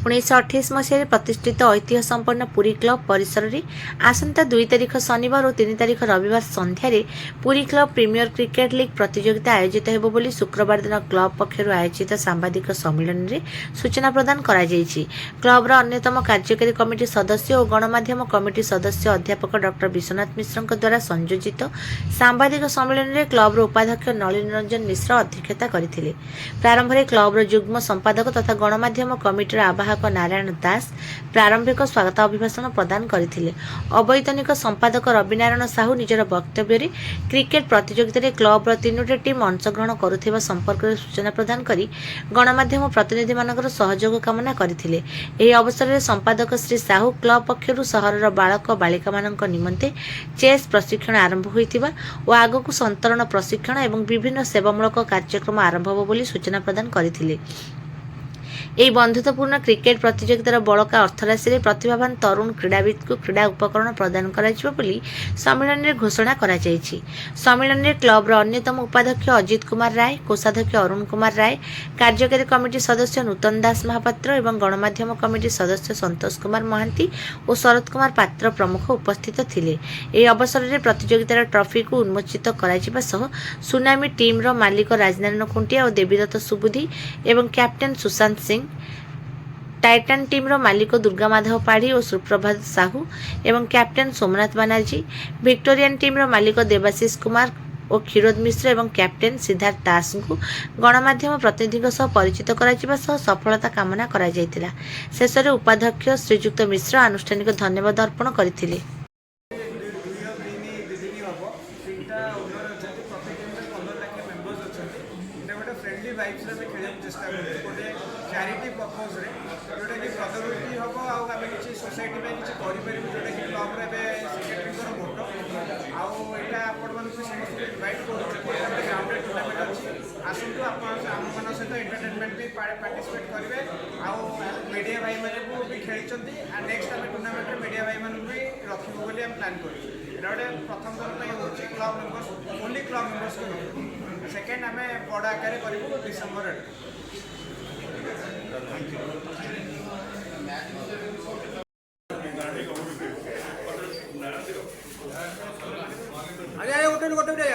1928 मसीह प्रतिष्ठित ऐतिह्य संपन्न पुरी क्लब परिसर में आसंता 2 तारिख शनिवार और 3 तारिख रविवार संध्यारे Puri club premier cricket league प्रतियोगिता आयोजित हेबो बोली शुक्रवार दिन क्लब पक्षर आयोजित सांबादिक सम्मेलन में सूचना प्रदान करा जायछि। क्लबर अन्यतम कार्यकारी कमिटी सदस्य और गणमाध्यम कमिटी सदस्य अध्यापक डॉक्टर विश्वनाथ मिश्र द्वारा संयोजित सांबादिक सम्मेलन में क्लबर उपाध्यक्ष नलिन रंजन मिश्र अध्यक्षता करथिले। प्रारंभ में क्लबर युग्म संपादक तथा गणमाध्यम कमिटीर आवाहक नारायण दास प्रारंभिक स्वागत अभिभाषण प्रदान करथिले। अवैतनिक संपादक रविनारायण साहू निजर वक्तव्य में क्रिकेट प्रतियोगिता क्लबर 3टी टीम अंशग्रहण करुथिबा संपर्क में सूचना प्रदान करी गणमाध्यम प्रतिनिधि मानकर सहयोग कामना करथिले। एही अवसर में संपादक श्री साहू क्लब पक्षरु सहरर बालक बालिका मानक निमंते चेस प्रशिक्षण आरंभ होइतिबा और आगकु संतरण प्रशिक्षण एवं विभिन्न सेवामूलक कार्यक्रम आरंभ होबो बोली सूचना प्रदान करथिले। এই বন্ধুত্বপূর্ণ ক্রিকেট প্রতিযোগিতার বড়কা অর্থরাশি প্রতিভাবান তরুণ ক্রীড়াবিদকে ক্রীড়া উপকরণ প্রদান করা বলে সম্মেলনের ঘোষণা করা যাইছি। সম্মেলনে ক্লবর অন্যতম উপাধ্যক্ষ অজিত কুমার রায়, কোষাধ্যক্ষ অরুণ কুমার রায়, কার্যকারী কমিটি সদস্য নূতন দাস মহাপাত্র এবং গণমাধ্যম কমিটি সদস্য সন্তোষ কুমার মহান্তি ও শরৎ কুমার পাত্র প্রমুখ উপস্থিত ଥିଲେ। এই অবসରରେ ପ୍ରତିଯୋଗିତାର ଟ୍ରଫିକୁ ଉନ୍ମୋଚିତ କରାଯିବା ସହ ସୁନାମୀ ଟିମ୍ର ମାଲିକ ରାଜନାରାୟଣ ଖୁଣ୍ଟିଆ ଓ ଦେବୀଦତ୍ତ ସୁବୁଦ୍ଧି ଏବଂ captain Sushant Singh, Titan team रो मालिक दुर्गा माधव पाढ़ी और सुप्रभात साहू एवं captain Somnath Banerjee, Victorian team रो मालिक देवाशीष कुमार और क्षीरोद मिश्र एवं कैप्टेन सिद्धार्थ दास को गणमाध्यम प्रतिनिधि सह परिचित करा सफलता कामना करा जायतिला। शेषरे उपाध्यक्ष श्रीजुक्त मिश्र आनुष्ठानिक धन्यवाद अर्पण करथिले। चैरिटी पर्पज रे जोटा कि प्रदर्शित हम आम किसी सोसाइटी में किसी जोटा कि क्लब सेक्रेटरी मोटो आईटा आपण समस्त इनवाइट कर ग्राउंड टूर्नामेंट अच्छी आसतु आम सहित एंटरटेनमेंट भी पार्टिसिपेट करेंगे आउ मीडिया भाई मैंने भी खेली नेक्स्ट आम टूर्नामेंट मीडिया भाई मान भी रखू बोली प्लां कर गोटे प्रथम थर हो club members only club members को सेकेंड आम बड़ आकार करूँ डिसेम्बर गोटे